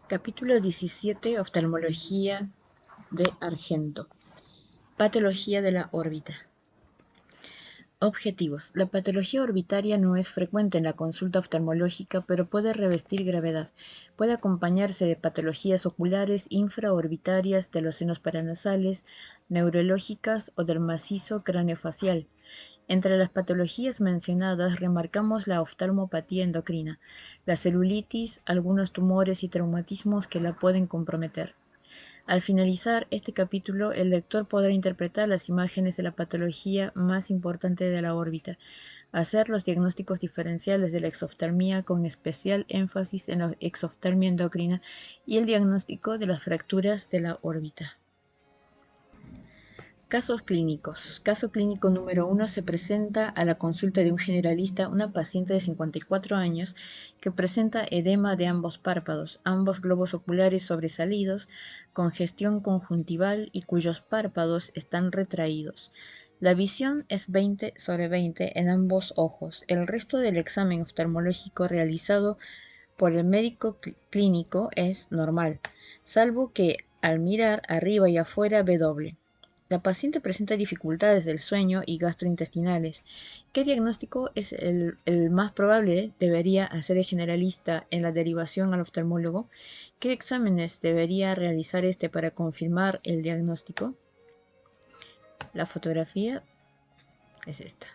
Capítulo 17. Oftalmología de Argento. Patología de la órbita. Objetivos. La patología orbitaria no es frecuente en la consulta oftalmológica, pero puede revestir gravedad. Puede acompañarse de patologías oculares infraorbitarias de los senos paranasales, neurológicas o del macizo craneofacial. Entre las patologías mencionadas remarcamos la oftalmopatía endocrina, la celulitis, algunos tumores y traumatismos que la pueden comprometer. Al finalizar este capítulo, el lector podrá interpretar las imágenes de la patología más importante de la órbita, hacer los diagnósticos diferenciales de la exoftalmía con especial énfasis en la exoftalmia endocrina y el diagnóstico de las fracturas de la órbita. Casos clínicos. Caso clínico número 1. Se presenta a la consulta de un generalista una paciente de 54 años que presenta edema de ambos párpados, ambos globos oculares sobresalidos, congestión conjuntival y cuyos párpados están retraídos. La visión es 20/20 en ambos ojos. El resto del examen oftalmológico realizado por el médico clínico es normal, salvo que al mirar arriba y afuera ve doble. La paciente presenta dificultades del sueño y gastrointestinales. ¿Qué diagnóstico es el más probable? Debería hacer el generalista en la derivación al oftalmólogo. ¿Qué exámenes debería realizar este para confirmar el diagnóstico? La fotografía es esta.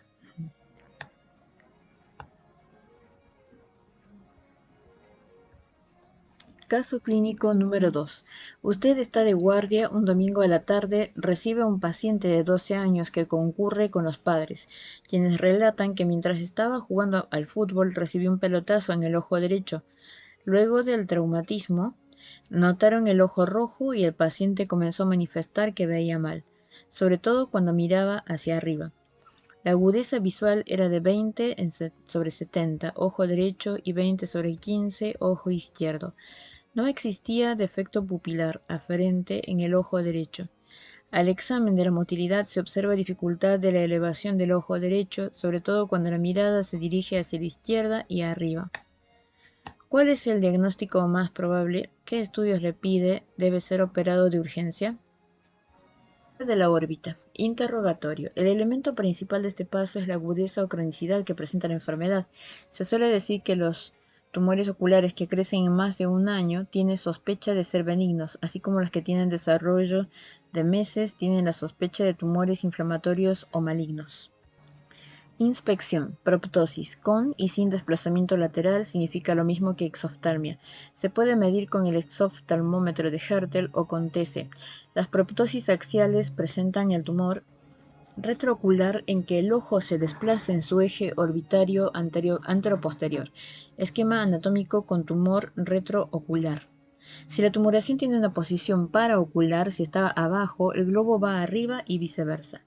Caso clínico número 2. Usted está de guardia un domingo a la tarde, recibe a un paciente de 12 años que concurre con los padres, quienes relatan que mientras estaba jugando al fútbol recibió un pelotazo en el ojo derecho. Luego del traumatismo, notaron el ojo rojo y el paciente comenzó a manifestar que veía mal, sobre todo cuando miraba hacia arriba. La agudeza visual era de 20/70, ojo derecho, y 20/15, ojo izquierdo. No existía defecto pupilar aferente en el ojo derecho. Al examen de la motilidad se observa dificultad de la elevación del ojo derecho, sobre todo cuando la mirada se dirige hacia la izquierda y arriba. ¿Cuál es el diagnóstico más probable? ¿Qué estudios le pide? ¿Debe ser operado de urgencia? De la órbita. Interrogatorio. El elemento principal de este paso es la agudeza o cronicidad que presenta la enfermedad. Se suele decir que los tumores oculares que crecen en más de un año tienen sospecha de ser benignos, así como los que tienen desarrollo de meses tienen la sospecha de tumores inflamatorios o malignos. Inspección. Proptosis. Con y sin desplazamiento lateral significa lo mismo que exoftalmia. Se puede medir con el exoftalmómetro de Hertel o con TC. Las proptosis axiales presentan el tumor retroocular en que el ojo se desplaza en su eje orbitario anteroposterior. Esquema anatómico con tumor retroocular. Si la tumoración tiene una posición paraocular, si está abajo, el globo va arriba y viceversa.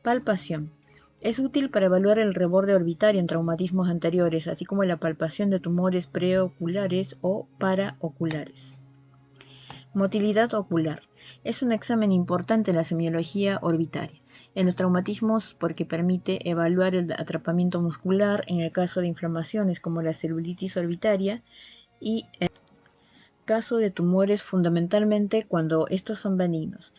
Palpación. Es útil para evaluar el reborde orbitario en traumatismos anteriores, así como la palpación de tumores preoculares o paraoculares. Motilidad ocular. Es un examen importante en la semiología orbitaria, en los traumatismos porque permite evaluar el atrapamiento muscular en el caso de inflamaciones como la celulitis orbitaria y en el caso de tumores fundamentalmente cuando estos son benignos.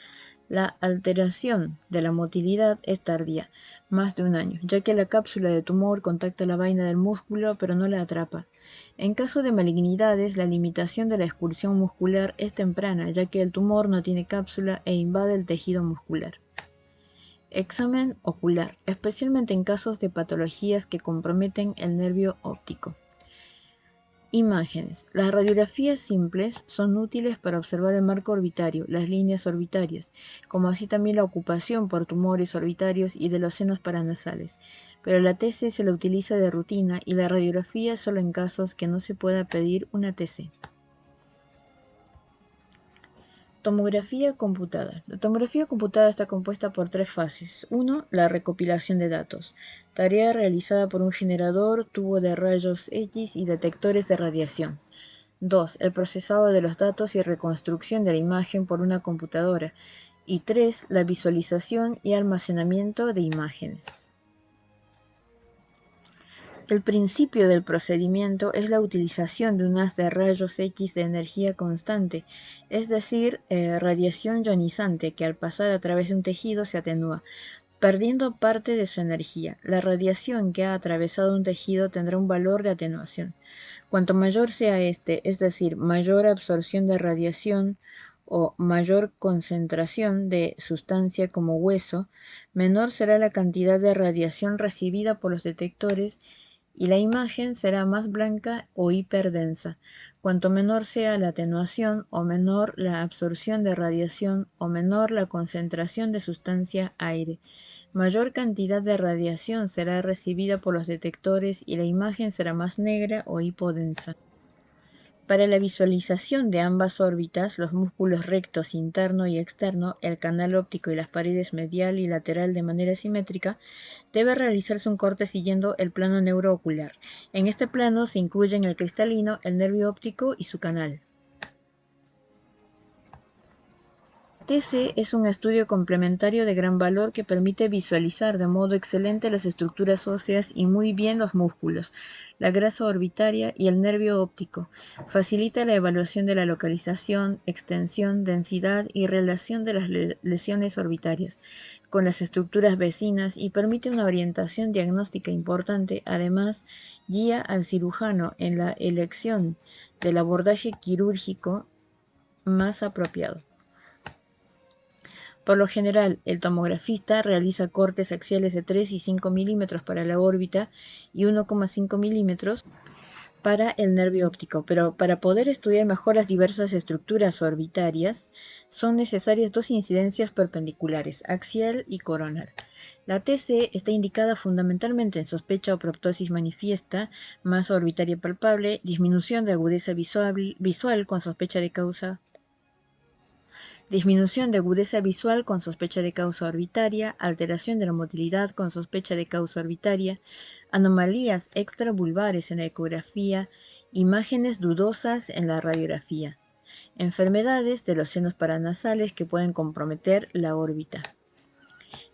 La alteración de la motilidad es tardía, más de un año, ya que la cápsula de tumor contacta la vaina del músculo pero no la atrapa. En caso de malignidades, la limitación de la expulsión muscular es temprana, ya que el tumor no tiene cápsula e invade el tejido muscular. Examen ocular, especialmente en casos de patologías que comprometen el nervio óptico. Imágenes. Las radiografías simples son útiles para observar el marco orbitario, las líneas orbitarias, como así también la ocupación por tumores orbitarios y de los senos paranasales, pero la TC se la utiliza de rutina y la radiografía solo en casos que no se pueda pedir una TC. Tomografía computada. La tomografía computada está compuesta por 3 fases. 1. La recopilación de datos. Tarea realizada por un generador, tubo de rayos X y detectores de radiación. 2. El procesado de los datos y reconstrucción de la imagen por una computadora. Y 3. La visualización y almacenamiento de imágenes. El principio del procedimiento es la utilización de un haz de rayos X de energía constante, es decir, radiación ionizante, que al pasar a través de un tejido se atenúa, perdiendo parte de su energía. La radiación que ha atravesado un tejido tendrá un valor de atenuación. Cuanto mayor sea este, es decir, mayor absorción de radiación o mayor concentración de sustancia como hueso, menor será la cantidad de radiación recibida por los detectores y la imagen será más blanca o hiperdensa. Cuanto menor sea la atenuación o menor la absorción de radiación o menor la concentración de sustancia aire, mayor cantidad de radiación será recibida por los detectores y la imagen será más negra o hipodensa. Para la visualización de ambas órbitas, los músculos rectos interno y externo, el canal óptico y las paredes medial y lateral de manera simétrica, debe realizarse un corte siguiendo el plano neuroocular. En este plano se incluyen el cristalino, el nervio óptico y su canal. TC es un estudio complementario de gran valor que permite visualizar de modo excelente las estructuras óseas y muy bien los músculos, la grasa orbitaria y el nervio óptico. Facilita la evaluación de la localización, extensión, densidad y relación de las lesiones orbitarias con las estructuras vecinas y permite una orientación diagnóstica importante. Además, guía al cirujano en la elección del abordaje quirúrgico más apropiado. Por lo general, el tomografista realiza cortes axiales de 3 y 5 milímetros para la órbita y 1,5 milímetros para el nervio óptico, pero para poder estudiar mejor las diversas estructuras orbitarias son necesarias dos incidencias perpendiculares, axial y coronal. La TC está indicada fundamentalmente en sospecha o proptosis manifiesta, masa orbitaria palpable, disminución de agudeza visual con sospecha de causa orbitaria, alteración de la motilidad con sospecha de causa orbitaria, anomalías extravulvares en la ecografía, imágenes dudosas en la radiografía, enfermedades de los senos paranasales que pueden comprometer la órbita.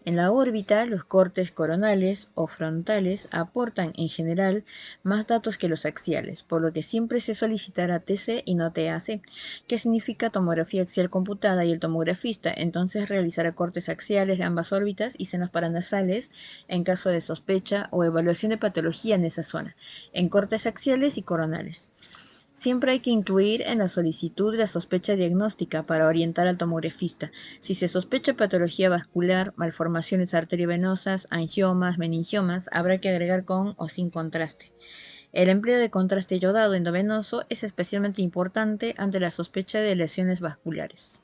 En la órbita, los cortes coronales o frontales aportan en general más datos que los axiales, por lo que siempre se solicitará TC y no TAC, que significa tomografía axial computada, y el tomografista entonces realizará cortes axiales de ambas órbitas y senos paranasales en caso de sospecha o evaluación de patología en esa zona, en cortes axiales y coronales. Siempre hay que incluir en la solicitud la sospecha diagnóstica para orientar al tomografista. Si se sospecha patología vascular, malformaciones arteriovenosas, angiomas, meningiomas, habrá que agregar con o sin contraste. El empleo de contraste yodado endovenoso es especialmente importante ante la sospecha de lesiones vasculares.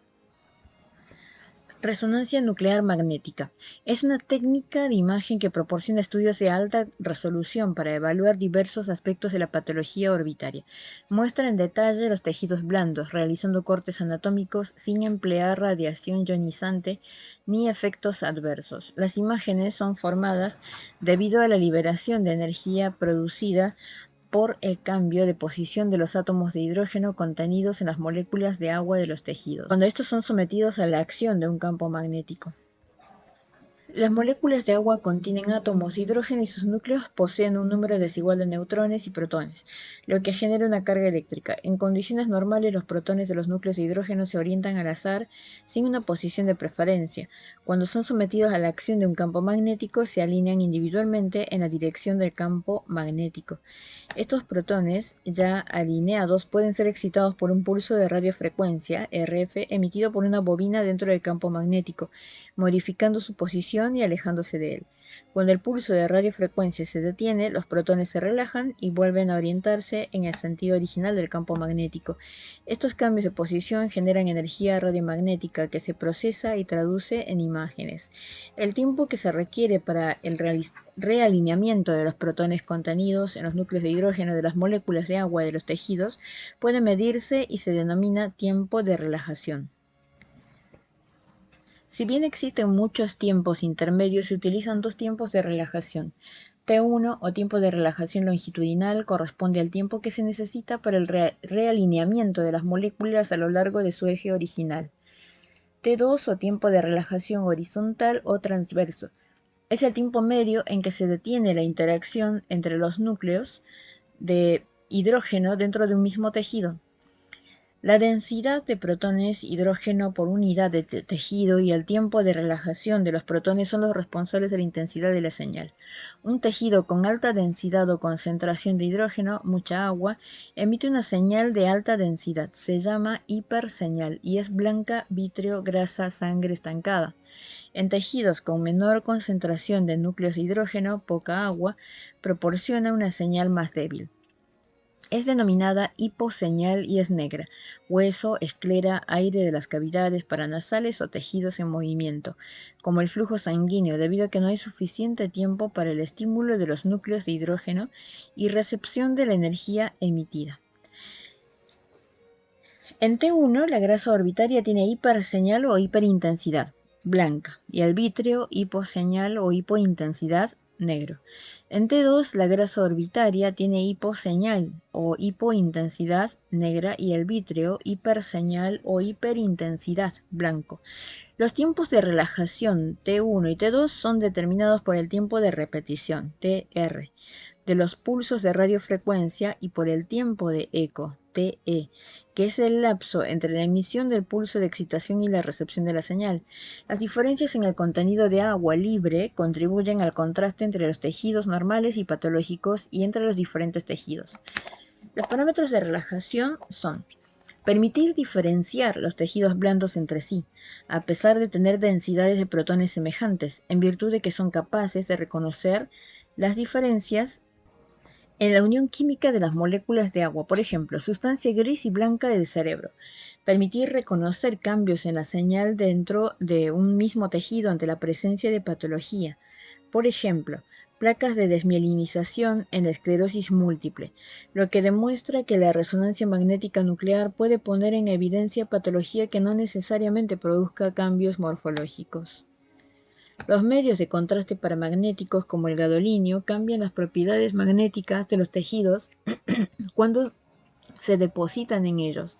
Resonancia nuclear magnética. Es una técnica de imagen que proporciona estudios de alta resolución para evaluar diversos aspectos de la patología orbitaria. Muestra en detalle los tejidos blandos, realizando cortes anatómicos sin emplear radiación ionizante ni efectos adversos. Las imágenes son formadas debido a la liberación de energía producida por el cambio de posición de los átomos de hidrógeno contenidos en las moléculas de agua de los tejidos, cuando estos son sometidos a la acción de un campo magnético. Las moléculas de agua contienen átomos de hidrógeno y sus núcleos poseen un número desigual de neutrones y protones, lo que genera una carga eléctrica. En condiciones normales, los protones de los núcleos de hidrógeno se orientan al azar sin una posición de preferencia. Cuando son sometidos a la acción de un campo magnético, se alinean individualmente en la dirección del campo magnético. Estos protones ya alineados pueden ser excitados por un pulso de radiofrecuencia, RF, emitido por una bobina dentro del campo magnético, modificando su posición y alejándose de él. Cuando el pulso de radiofrecuencia se detiene, los protones se relajan y vuelven a orientarse en el sentido original del campo magnético. Estos cambios de posición generan energía radiomagnética que se procesa y traduce en imágenes. El tiempo que se requiere para el realineamiento de los protones contenidos en los núcleos de hidrógeno de las moléculas de agua de los tejidos puede medirse y se denomina tiempo de relajación. Si bien existen muchos tiempos intermedios, se utilizan dos tiempos de relajación. T1 o tiempo de relajación longitudinal corresponde al tiempo que se necesita para el realineamiento de las moléculas a lo largo de su eje original. T2 o tiempo de relajación horizontal o transverso Es el tiempo medio en que se detiene la interacción entre los núcleos de hidrógeno dentro de un mismo tejido. La densidad de protones hidrógeno por unidad de tejido y el tiempo de relajación de los protones son los responsables de la intensidad de la señal. Un tejido con alta densidad o concentración de hidrógeno, mucha agua, emite una señal de alta densidad. Se llama hiperseñal y es blanca, vítreo, grasa, sangre estancada. En tejidos con menor concentración de núcleos de hidrógeno, poca agua, proporciona una señal más débil. Es denominada hiposeñal y es negra. Hueso, esclera, aire de las cavidades paranasales o tejidos en movimiento, como el flujo sanguíneo, debido a que no hay suficiente tiempo para el estímulo de los núcleos de hidrógeno y recepción de la energía emitida. En T1, la grasa orbitaria tiene hiperseñal o hiperintensidad, blanca, y el vítreo, hiposeñal o hipointensidad, negro. En T2, la grasa orbitaria tiene hiposeñal o hipointensidad, negra, y el vítreo, hiperseñal o hiperintensidad, blanco. Los tiempos de relajación T1 y T2 son determinados por el tiempo de repetición, TR, de los pulsos de radiofrecuencia y por el tiempo de eco, TE, que es el lapso entre la emisión del pulso de excitación y la recepción de la señal. Las diferencias en el contenido de agua libre contribuyen al contraste entre los tejidos normales y patológicos y entre los diferentes tejidos. Los parámetros de relajación son: permitir diferenciar los tejidos blandos entre sí, a pesar de tener densidades de protones semejantes, en virtud de que son capaces de reconocer las diferencias en la unión química de las moléculas de agua, por ejemplo, sustancia gris y blanca del cerebro. Permitir reconocer cambios en la señal dentro de un mismo tejido ante la presencia de patología. Por ejemplo, placas de desmielinización en la esclerosis múltiple, lo que demuestra que la resonancia magnética nuclear puede poner en evidencia patología que no necesariamente produzca cambios morfológicos. Los medios de contraste paramagnéticos, como el gadolinio, cambian las propiedades magnéticas de los tejidos cuando se depositan en ellos.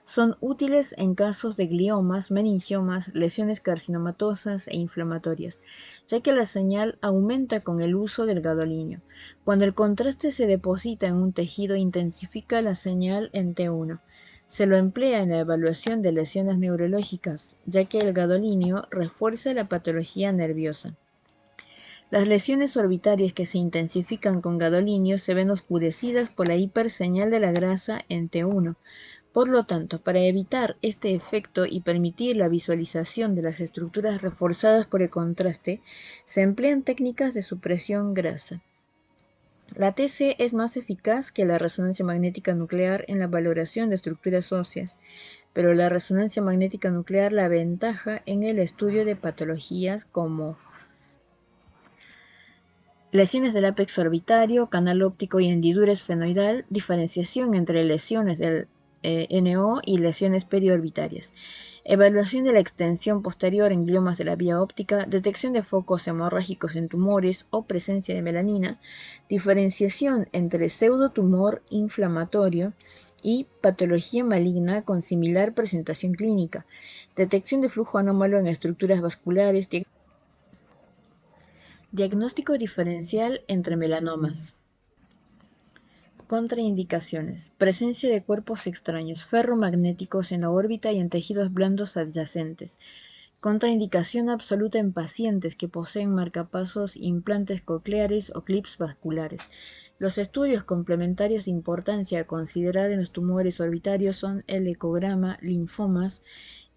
Son útiles en casos de gliomas, meningiomas, lesiones carcinomatosas e inflamatorias, ya que la señal aumenta con el uso del gadolinio. Cuando el contraste se deposita en un tejido, intensifica la señal en T1. Se lo emplea en la evaluación de lesiones neurológicas, ya que el gadolinio refuerza la patología nerviosa. Las lesiones orbitarias que se intensifican con gadolinio se ven oscurecidas por la hiperseñal de la grasa en T1. Por lo tanto, para evitar este efecto y permitir la visualización de las estructuras reforzadas por el contraste, se emplean técnicas de supresión grasa. La TC es más eficaz que la resonancia magnética nuclear en la valoración de estructuras óseas, pero la resonancia magnética nuclear la aventaja en el estudio de patologías como lesiones del ápex orbitario, canal óptico y hendidura esfenoidal, diferenciación entre lesiones del NO y lesiones periorbitarias. Evaluación de la extensión posterior en gliomas de la vía óptica, detección de focos hemorrágicos en tumores o presencia de melanina, diferenciación entre pseudotumor inflamatorio y patología maligna con similar presentación clínica, detección de flujo anómalo en estructuras vasculares, diagnóstico diferencial entre melanomas. Contraindicaciones: presencia de cuerpos extraños ferromagnéticos en la órbita y en tejidos blandos adyacentes. Contraindicación absoluta en pacientes que poseen marcapasos, implantes cocleares o clips vasculares. Los estudios complementarios de importancia a considerar en los tumores orbitarios son el ecograma, linfomas,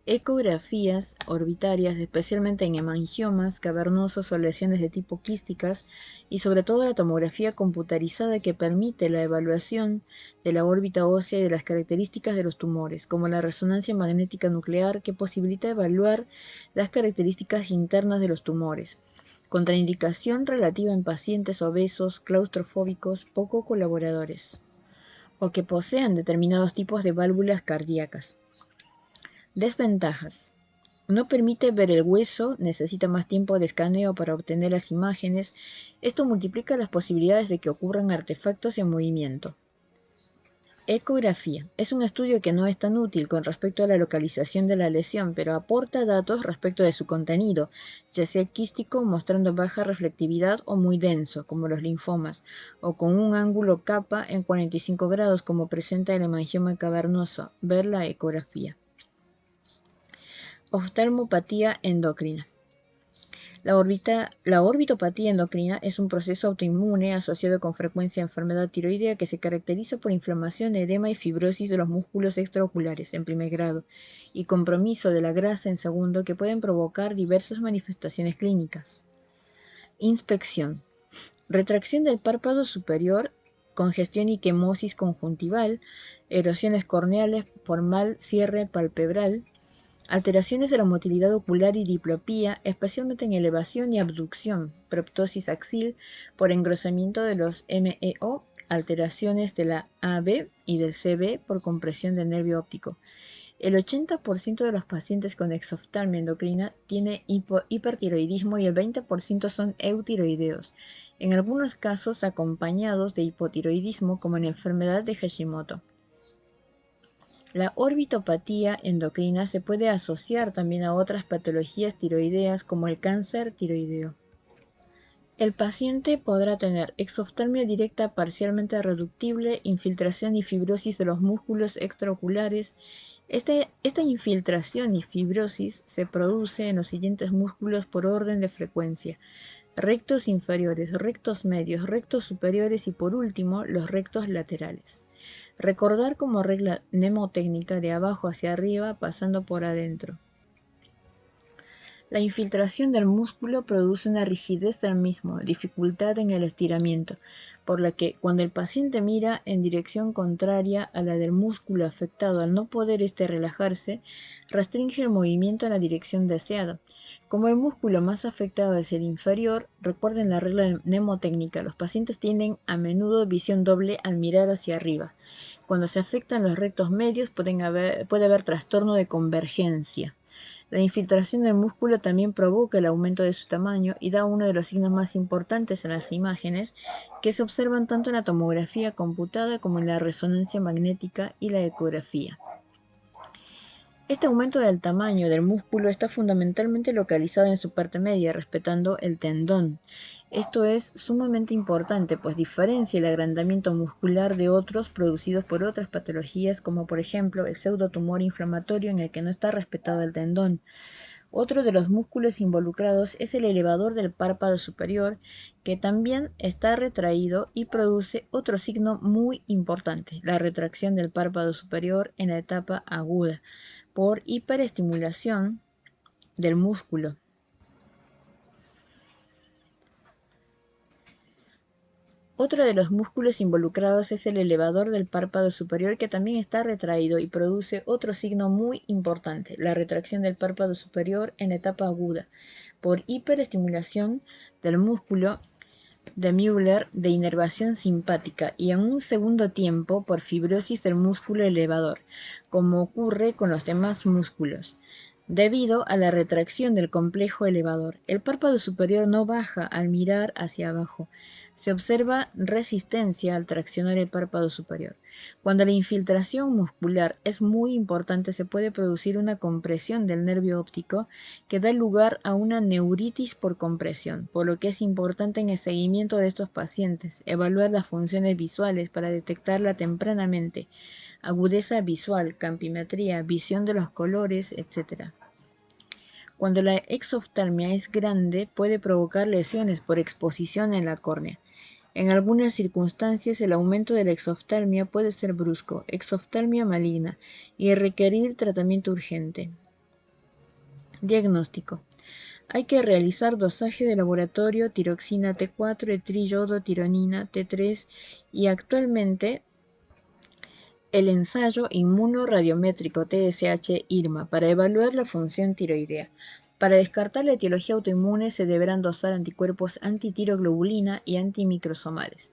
ecografías orbitarias, especialmente en hemangiomas cavernosos o lesiones de tipo quísticas, y sobre todo la tomografía computarizada que permite la evaluación de la órbita ósea y de las características de los tumores, como la resonancia magnética nuclear que posibilita evaluar las características internas de los tumores. Contraindicación relativa en pacientes obesos, claustrofóbicos, poco colaboradores, o que posean determinados tipos de válvulas cardíacas. Desventajas: no permite ver el hueso, necesita más tiempo de escaneo para obtener las imágenes. Esto multiplica las posibilidades de que ocurran artefactos en movimiento. Ecografía. Es un estudio que no es tan útil con respecto a la localización de la lesión, pero aporta datos respecto de su contenido, ya sea quístico, mostrando baja reflectividad, o muy denso, como los linfomas, o con un ángulo kappa en 45 grados, como presenta el hemangioma cavernoso. Ver la ecografía. Oftalmopatía endocrina. La orbitopatía endocrina es un proceso autoinmune asociado con frecuencia a enfermedad tiroidea que se caracteriza por inflamación, edema y fibrosis de los músculos extraoculares en primer grado y compromiso de la grasa en segundo, que pueden provocar diversas manifestaciones clínicas. Inspección. Retracción del párpado superior, congestión y quemosis conjuntival, erosiones corneales por mal cierre palpebral, alteraciones de la motilidad ocular y diplopía, especialmente en elevación y abducción, proptosis axil por engrosamiento de los MEO, alteraciones de la AB y del CB por compresión del nervio óptico. El 80% de los pacientes con exoftalmia endocrina tiene hipertiroidismo y el 20% son eutiroideos, en algunos casos acompañados de hipotiroidismo, como en la enfermedad de Hashimoto. La orbitopatía endocrina se puede asociar también a otras patologías tiroideas como el cáncer tiroideo. El paciente podrá tener exoftalmia directa parcialmente reductible, infiltración y fibrosis de los músculos extraoculares. Esta infiltración y fibrosis se produce en los siguientes músculos por orden de frecuencia: rectos inferiores, rectos medios, rectos superiores y por último los rectos laterales. Recordar como regla mnemotécnica de abajo hacia arriba pasando por adentro. La infiltración del músculo produce una rigidez del mismo, dificultad en el estiramiento, por la que cuando el paciente mira en dirección contraria a la del músculo afectado, al no poder relajarse, restringe el movimiento en la dirección deseada. Como el músculo más afectado es el inferior, recuerden la regla mnemotécnica: los pacientes tienen a menudo visión doble al mirar hacia arriba. Cuando se afectan los rectos medios puede haber trastorno de convergencia. La infiltración del músculo también provoca el aumento de su tamaño y da uno de los signos más importantes en las imágenes que se observan tanto en la tomografía computada como en la resonancia magnética y la ecografía. Este aumento del tamaño del músculo está fundamentalmente localizado en su parte media, respetando el tendón. Esto es sumamente importante, pues diferencia el agrandamiento muscular de otros producidos por otras patologías, como por ejemplo el pseudotumor inflamatorio en el que no está respetado el tendón. Otro de los músculos involucrados es el elevador del párpado superior, que también está retraído y produce otro signo muy importante: la retracción del párpado superior en la etapa aguda, por hiperestimulación del músculo. Otro de los músculos involucrados es el elevador del párpado superior, que también está retraído y produce otro signo muy importante: la retracción del párpado superior en etapa aguda, por hiperestimulación del músculo de Müller de inervación simpática, y en un segundo tiempo por fibrosis del músculo elevador, como ocurre con los demás músculos. Debido a la retracción del complejo elevador, el párpado superior no baja al mirar hacia abajo. Se observa resistencia al traccionar el párpado superior. Cuando la infiltración muscular es muy importante, se puede producir una compresión del nervio óptico que da lugar a una neuritis por compresión, por lo que es importante en el seguimiento de estos pacientes evaluar las funciones visuales para detectarla tempranamente: agudeza visual, campimetría, visión de los colores, etc. Cuando la exoftalmia es grande, puede provocar lesiones por exposición en la córnea. En algunas circunstancias, el aumento de la exoftalmia puede ser brusco, exoftalmia maligna, y requerir tratamiento urgente. Diagnóstico. Hay que realizar dosaje de laboratorio: tiroxina T4, etriyodo, tironina T3 y actualmente el ensayo inmunoradiométrico TSH-IRMA para evaluar la función tiroidea. Para descartar la etiología autoinmune se deberán dosar anticuerpos antitiroglobulina y antimicrosomales.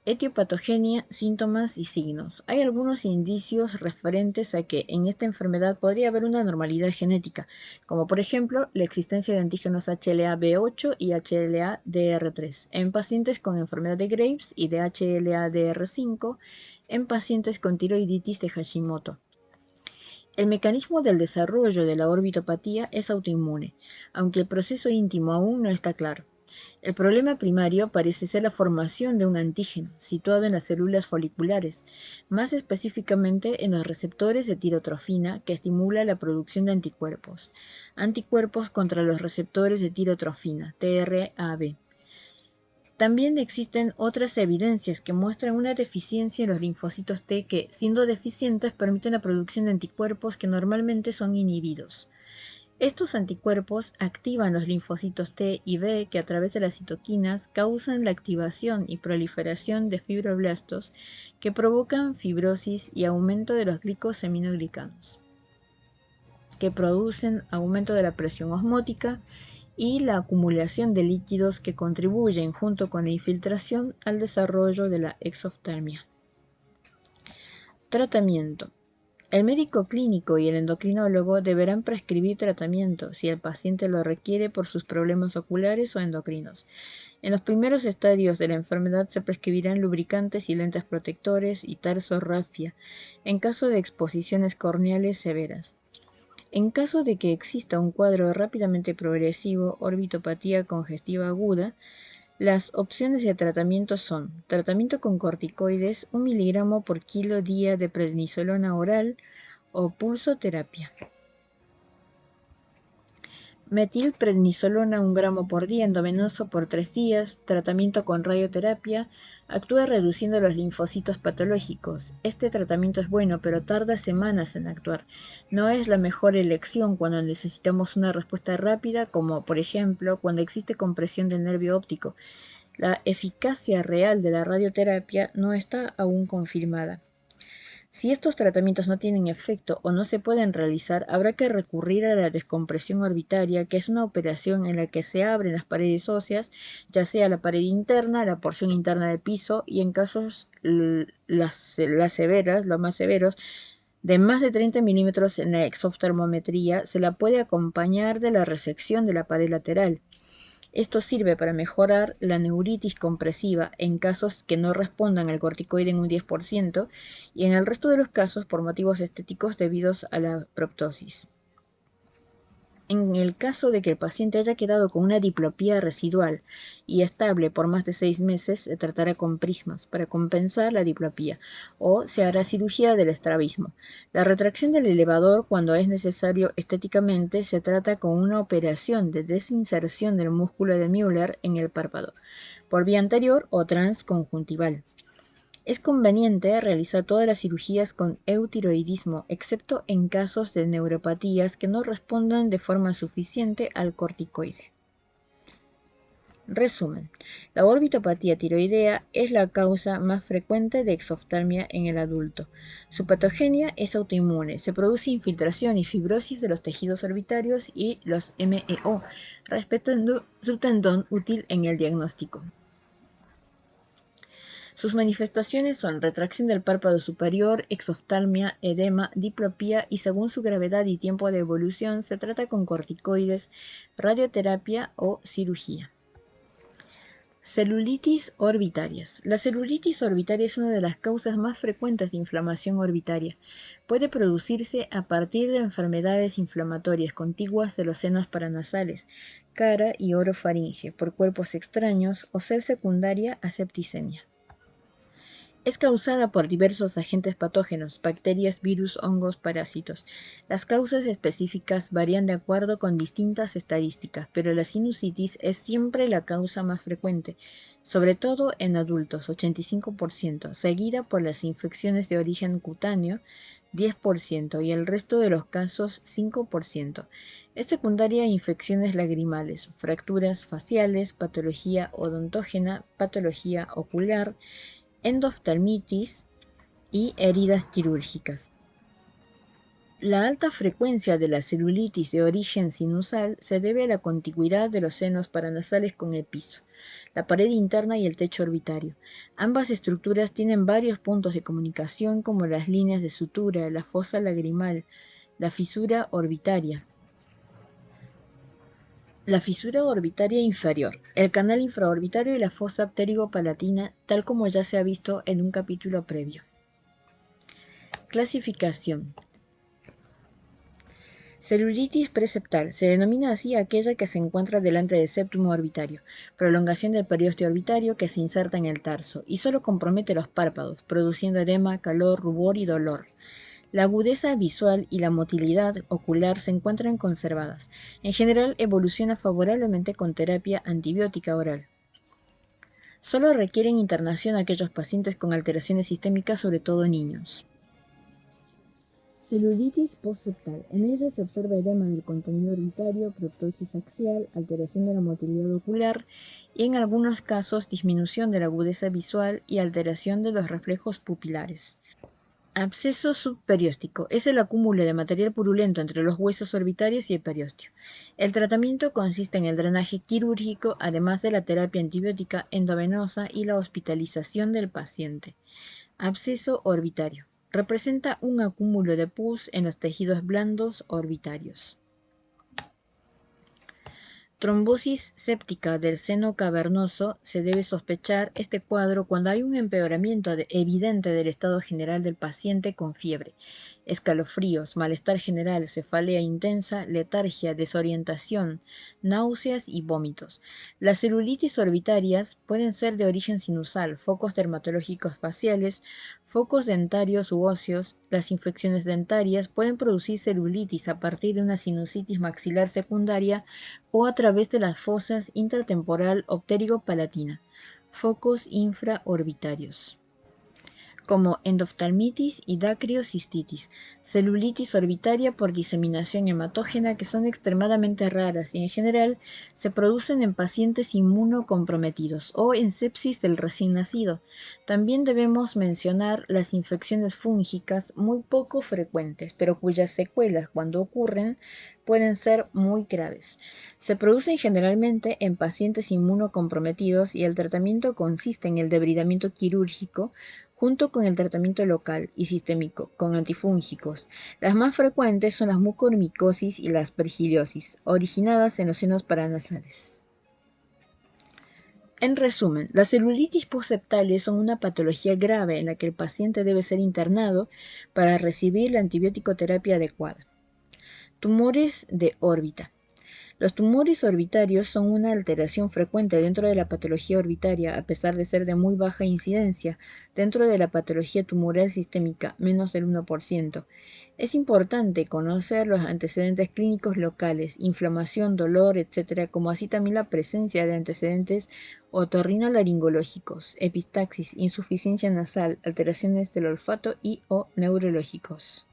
Etiopatogenia, síntomas y signos. Hay algunos indicios referentes a que en esta enfermedad podría haber una normalidad genética, como por ejemplo la existencia de antígenos HLA-B8 y HLA-DR3 en pacientes con enfermedad de Graves y de HLA-DR5 en pacientes con tiroiditis de Hashimoto. El mecanismo del desarrollo de la orbitopatía es autoinmune, aunque el proceso íntimo aún no está claro. El problema primario parece ser la formación de un antígeno, situado en las células foliculares, más específicamente en los receptores de tirotrofina, que estimula la producción de anticuerpos contra los receptores de tirotrofina, TRAB. También existen otras evidencias que muestran una deficiencia en los linfocitos T que, siendo deficientes, permiten la producción de anticuerpos que normalmente son inhibidos. Estos anticuerpos activan los linfocitos T y B que a través de las citoquinas causan la activación y proliferación de fibroblastos que provocan fibrosis y aumento de los glicosaminoglicanos, que producen aumento de la presión osmótica y la acumulación de líquidos que contribuyen junto con la infiltración al desarrollo de la exoftalmia. Tratamiento. El médico clínico y el endocrinólogo deberán prescribir tratamiento si el paciente lo requiere por sus problemas oculares o endocrinos. En los primeros estadios de la enfermedad se prescribirán lubricantes y lentes protectores y tarsorrafia en caso de exposiciones corneales severas. En caso de que exista un cuadro rápidamente progresivo, orbitopatía congestiva aguda, las opciones de tratamiento son tratamiento con corticoides, 1 miligramo por kilo día de prednisolona oral o pulsoterapia. Metilprednisolona 1 gramo por día endovenoso por 3 días, tratamiento con radioterapia, actúa reduciendo los linfocitos patológicos. Este tratamiento es bueno, pero tarda semanas en actuar. No es la mejor elección cuando necesitamos una respuesta rápida, como por ejemplo cuando existe compresión del nervio óptico. La eficacia real de la radioterapia no está aún confirmada. Si estos tratamientos no tienen efecto o no se pueden realizar, habrá que recurrir a la descompresión orbitaria, que es una operación en la que se abren las paredes óseas, ya sea la pared interna, la porción interna del piso, y en casos las severas, los más severos, de más de 30 milímetros en la exoftalmometría, se la puede acompañar de la resección de la pared lateral. Esto sirve para mejorar la neuritis compresiva en casos que no respondan al corticoide en un 10% y en el resto de los casos por motivos estéticos debidos a la proptosis. En el caso de que el paciente haya quedado con una diplopía residual y estable por más de 6 meses, se tratará con prismas para compensar la diplopía o se hará cirugía del estrabismo. La retracción del elevador, cuando es necesario estéticamente, se trata con una operación de desinserción del músculo de Müller en el párpado, por vía anterior o transconjuntival. Es conveniente realizar todas las cirugías con eutiroidismo, excepto en casos de neuropatías que no respondan de forma suficiente al corticoide. Resumen: la orbitopatía tiroidea es la causa más frecuente de exoftalmia en el adulto. Su patogenia es autoinmune, se produce infiltración y fibrosis de los tejidos orbitarios y los MEO, respetando su tendón útil en el diagnóstico. Sus manifestaciones son retracción del párpado superior, exoftalmia, edema, diplopía y según su gravedad y tiempo de evolución se trata con corticoides, radioterapia o cirugía. Celulitis orbitarias. La celulitis orbitaria es una de las causas más frecuentes de inflamación orbitaria. Puede producirse a partir de enfermedades inflamatorias contiguas de los senos paranasales, cara y orofaringe, por cuerpos extraños o ser secundaria a septicemia. Es causada por diversos agentes patógenos, bacterias, virus, hongos, parásitos. Las causas específicas varían de acuerdo con distintas estadísticas, pero la sinusitis es siempre la causa más frecuente, sobre todo en adultos, 85%, seguida por las infecciones de origen cutáneo, 10%, y el resto de los casos, 5%. Es secundaria a infecciones lagrimales, fracturas faciales, patología odontógena, patología ocular, endoftalmitis y heridas quirúrgicas. La alta frecuencia de la celulitis de origen sinusal se debe a la contigüidad de los senos paranasales con el piso, la pared interna y el techo orbitario. Ambas estructuras tienen varios puntos de comunicación como las líneas de sutura, la fosa lagrimal, la fisura orbitaria inferior, el canal infraorbitario y la fosa pterigo-palatina, tal como ya se ha visto en un capítulo previo. Clasificación. Celulitis preseptal. Se denomina así aquella que se encuentra delante del septum orbitario, prolongación del periósteo orbitario que se inserta en el tarso y solo compromete los párpados, produciendo edema, calor, rubor y dolor. La agudeza visual y la motilidad ocular se encuentran conservadas. En general, evoluciona favorablemente con terapia antibiótica oral. Solo requieren internación aquellos pacientes con alteraciones sistémicas, sobre todo niños. Celulitis postseptal. En ella se observa edema del contenido orbitario, proptosis axial, alteración de la motilidad ocular y en algunos casos disminución de la agudeza visual y alteración de los reflejos pupilares. Absceso subperióstico. Es el acúmulo de material purulento entre los huesos orbitarios y el periósteo. El tratamiento consiste en el drenaje quirúrgico, además de la terapia antibiótica endovenosa y la hospitalización del paciente. Absceso orbitario. Representa un acúmulo de pus en los tejidos blandos orbitarios. Trombosis séptica del seno cavernoso. Se debe sospechar este cuadro cuando hay un empeoramiento evidente del estado general del paciente con fiebre, escalofríos, malestar general, cefalea intensa, letargia, desorientación, náuseas y vómitos. Las celulitis orbitarias pueden ser de origen sinusal, focos dermatológicos faciales, focos dentarios u óseos. Las infecciones dentarias pueden producir celulitis a partir de una sinusitis maxilar secundaria o a través de las fosas intratemporal opterigo-palatina, focos infraorbitarios, como endoftalmitis y dacriocistitis, celulitis orbitaria por diseminación hematógena, que son extremadamente raras y en general se producen en pacientes inmunocomprometidos o en sepsis del recién nacido. También debemos mencionar las infecciones fúngicas, muy poco frecuentes, pero cuyas secuelas, cuando ocurren, pueden ser muy graves. Se producen generalmente en pacientes inmunocomprometidos y el tratamiento consiste en el debridamiento quirúrgico junto con el tratamiento local y sistémico con antifúngicos. Las más frecuentes son las mucormicosis y la aspergillosis, originadas en los senos paranasales. En resumen, las celulitis postseptales son una patología grave en la que el paciente debe ser internado para recibir la antibiótico terapia adecuada. Tumores de órbita. Los tumores orbitarios son una alteración frecuente dentro de la patología orbitaria, a pesar de ser de muy baja incidencia dentro de la patología tumoral sistémica, menos del 1%. Es importante conocer los antecedentes clínicos locales, inflamación, dolor, etc., como así también la presencia de antecedentes otorrinolaringológicos, epistaxis, insuficiencia nasal, alteraciones del olfato y o neurológicos.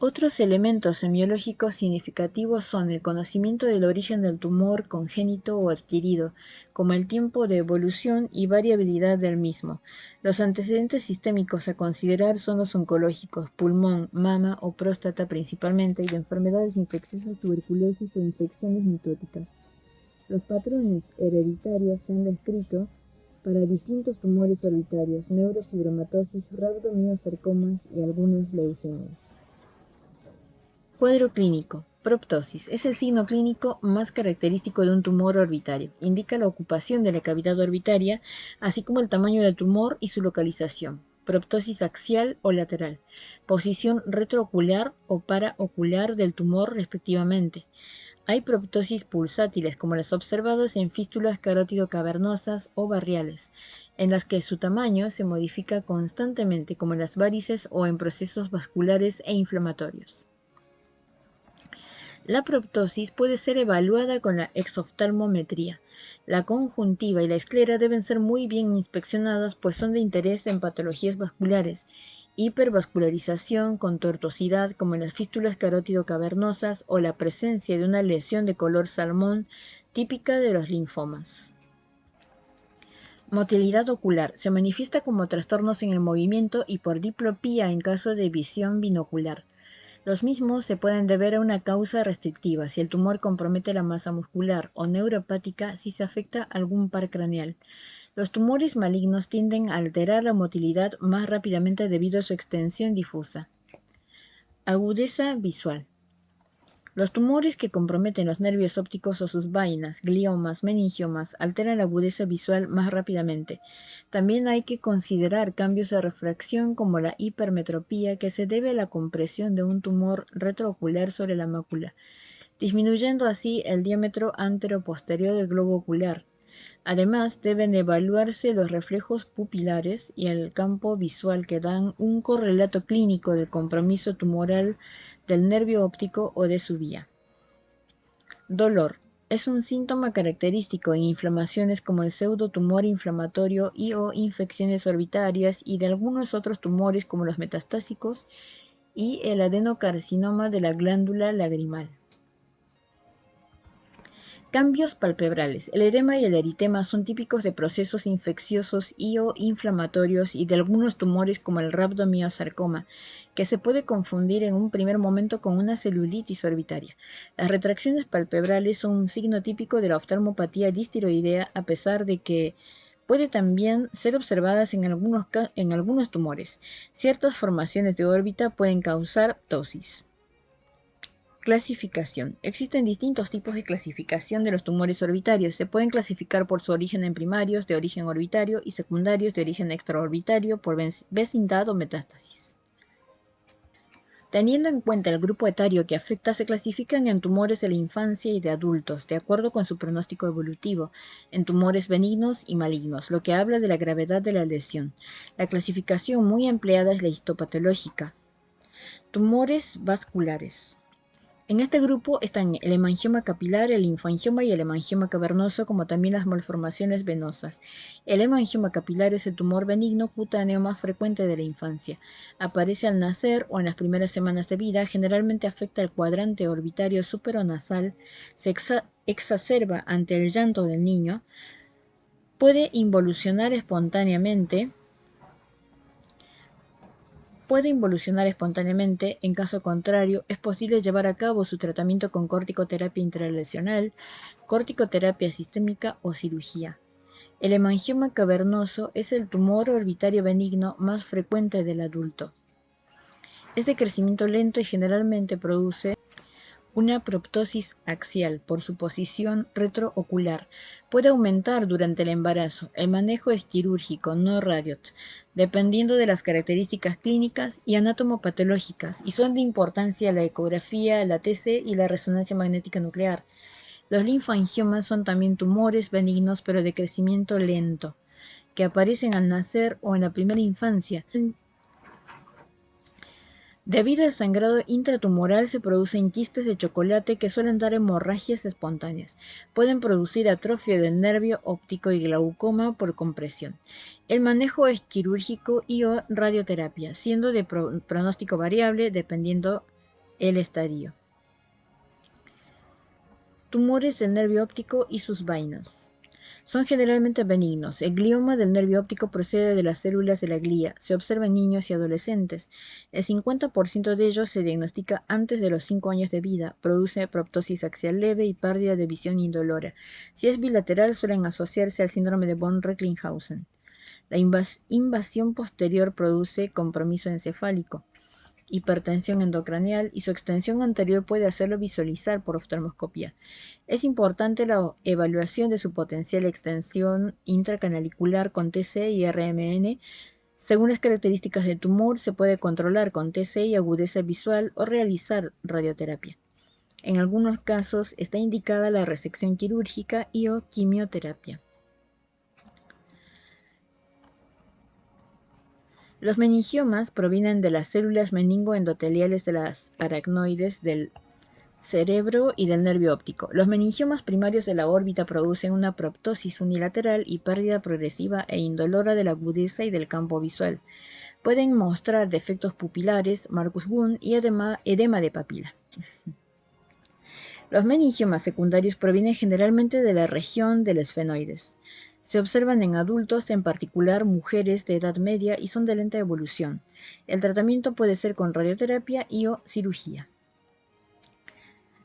Otros elementos semiológicos significativos son el conocimiento del origen del tumor congénito o adquirido, como el tiempo de evolución y variabilidad del mismo. Los antecedentes sistémicos a considerar son los oncológicos, pulmón, mama o próstata principalmente, y de enfermedades infecciosas, tuberculosis o infecciones mitóticas. Los patrones hereditarios se han descrito para distintos tumores orbitarios, neurofibromatosis, rhabdomyosarcomas y algunas leucemias. Cuadro clínico. Proptosis. Es el signo clínico más característico de un tumor orbitario. Indica la ocupación de la cavidad orbitaria, así como el tamaño del tumor y su localización. Proptosis axial o lateral. Posición retroocular o paraocular del tumor respectivamente. Hay proptosis pulsátiles, como las observadas en fístulas carótido-cavernosas o barriales, en las que su tamaño se modifica constantemente, como en las varices o en procesos vasculares e inflamatorios. La proptosis puede ser evaluada con la exoftalmometría. La conjuntiva y la esclera deben ser muy bien inspeccionadas, pues son de interés en patologías vasculares, hipervascularización con tortuosidad como en las fístulas carótido-cavernosas o la presencia de una lesión de color salmón típica de los linfomas. Motilidad ocular. Se manifiesta como trastornos en el movimiento y por diplopía en caso de visión binocular. Los mismos se pueden deber a una causa restrictiva, si el tumor compromete la masa muscular, o neuropática si se afecta algún par craneal. Los tumores malignos tienden a alterar la motilidad más rápidamente debido a su extensión difusa. Agudeza visual. Los tumores que comprometen los nervios ópticos o sus vainas, gliomas, meningiomas, alteran la agudeza visual más rápidamente. También hay que considerar cambios de refracción como la hipermetropía, que se debe a la compresión de un tumor retroocular sobre la mácula, disminuyendo así el diámetro antero-posterior del globo ocular. Además, deben evaluarse los reflejos pupilares y el campo visual que dan un correlato clínico del compromiso tumoral del nervio óptico o de su vía. Dolor. Es un síntoma característico en inflamaciones como el pseudotumor inflamatorio y o infecciones orbitarias y de algunos otros tumores como los metastásicos y el adenocarcinoma de la glándula lagrimal. Cambios palpebrales. El edema y el eritema son típicos de procesos infecciosos y o inflamatorios y de algunos tumores como el rhabdomyosarcoma, que se puede confundir en un primer momento con una celulitis orbitaria. Las retracciones palpebrales son un signo típico de la oftalmopatía distiroidea, a pesar de que puede también ser observadas en algunos tumores. Ciertas formaciones de órbita pueden causar ptosis. Clasificación. Existen distintos tipos de clasificación de los tumores orbitarios. Se pueden clasificar por su origen en primarios, de origen orbitario, y secundarios, de origen extraorbitario, por vecindad o metástasis. Teniendo en cuenta el grupo etario que afecta, se clasifican en tumores de la infancia y de adultos, de acuerdo con su pronóstico evolutivo, en tumores benignos y malignos, lo que habla de la gravedad de la lesión. La clasificación muy empleada es la histopatológica. Tumores vasculares. En este grupo están el hemangioma capilar, el linfangioma y el hemangioma cavernoso, como también las malformaciones venosas. El hemangioma capilar es el tumor benigno cutáneo más frecuente de la infancia. Aparece al nacer o en las primeras semanas de vida, generalmente afecta el cuadrante orbitario superonasal, se exacerba ante el llanto del niño, puede involucionar espontáneamente, en caso contrario, es posible llevar a cabo su tratamiento con corticoterapia intralesional, corticoterapia sistémica o cirugía. El hemangioma cavernoso es el tumor orbitario benigno más frecuente del adulto. Es de crecimiento lento y generalmente produce una proptosis axial por su posición retroocular. Puede aumentar durante el embarazo. El manejo es quirúrgico, no radiot, dependiendo de las características clínicas y anatomopatológicas, y son de importancia la ecografía, la TC y la resonancia magnética nuclear. Los linfangiomas son también tumores benignos pero de crecimiento lento, que aparecen al nacer o en la primera infancia. Debido al sangrado intratumoral se producen quistes de chocolate que suelen dar hemorragias espontáneas. Pueden producir atrofia del nervio óptico y glaucoma por compresión. El manejo es quirúrgico y o radioterapia, siendo de pronóstico variable dependiendo el estadio. Tumores del nervio óptico y sus vainas. Son generalmente benignos. El glioma del nervio óptico procede de las células de la glía. Se observa en niños y adolescentes. El 50% de ellos se diagnostica antes de los 5 años de vida. Produce proptosis axial leve y pérdida de visión indolora. Si es bilateral, suelen asociarse al síndrome de von Recklinghausen. La invasión posterior produce compromiso encefálico, hipertensión endocraneal y su extensión anterior puede hacerlo visualizar por oftalmoscopía. Es importante la evaluación de su potencial extensión intracanalicular con TC y RMN. Según las características del tumor, se puede controlar con TC y agudeza visual o realizar radioterapia. En algunos casos está indicada la resección quirúrgica y o quimioterapia. Los meningiomas provienen de las células meningoendoteliales de las aracnoides del cerebro y del nervio óptico. Los meningiomas primarios de la órbita producen una proptosis unilateral y pérdida progresiva e indolora de la agudeza y del campo visual. Pueden mostrar defectos pupilares, Marcus Gunn y edema de papila. Los meningiomas secundarios provienen generalmente de la región del esfenoides. Se observan en adultos, en particular mujeres de edad media, y son de lenta evolución. El tratamiento puede ser con radioterapia y o cirugía.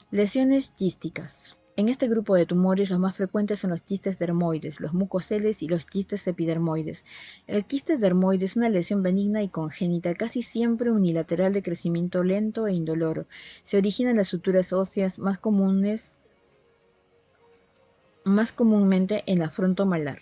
Lesiones quísticas. En este grupo de tumores los más frecuentes son los quistes dermoides, los mucoceles y los quistes epidermoides. El quiste dermoide es una lesión benigna y congénita, casi siempre unilateral de crecimiento lento e indoloro. Se origina en las suturas óseas más comúnmente en la frontomalar.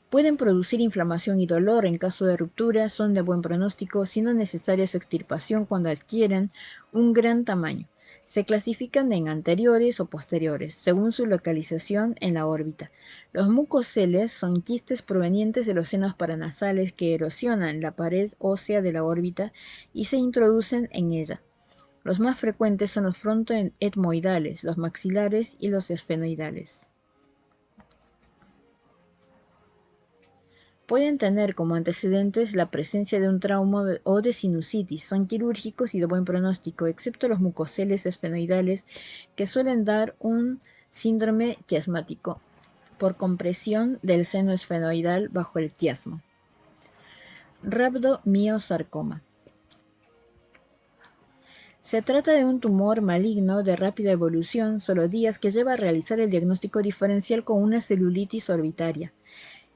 Pueden producir inflamación y dolor en caso de ruptura, son de buen pronóstico, siendo necesaria su extirpación cuando adquieren un gran tamaño. Se clasifican en anteriores o posteriores, según su localización en la órbita. Los mucoceles son quistes provenientes de los senos paranasales que erosionan la pared ósea de la órbita y se introducen en ella. Los más frecuentes son los frontoetmoidales, los maxilares y los esfenoidales. Pueden tener como antecedentes la presencia de un trauma o de sinusitis. Son quirúrgicos y de buen pronóstico, excepto los mucoceles esfenoidales, que suelen dar un síndrome quiasmático por compresión del seno esfenoidal bajo el quiasma. Rhabdomiosarcoma. Se trata de un tumor maligno de rápida evolución, solo días, que lleva a realizar el diagnóstico diferencial con una celulitis orbitaria.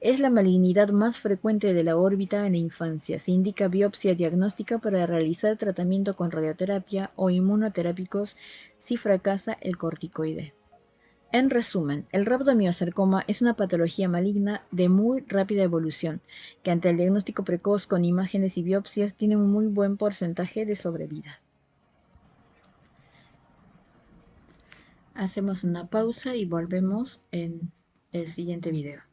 Es la malignidad más frecuente de la órbita en la infancia. Se indica biopsia diagnóstica para realizar tratamiento con radioterapia o inmunoterápicos si fracasa el corticoide. En resumen, el rhabdomiosarcoma es una patología maligna de muy rápida evolución, que ante el diagnóstico precoz con imágenes y biopsias tiene un muy buen porcentaje de sobrevida. Hacemos una pausa y volvemos en el siguiente video.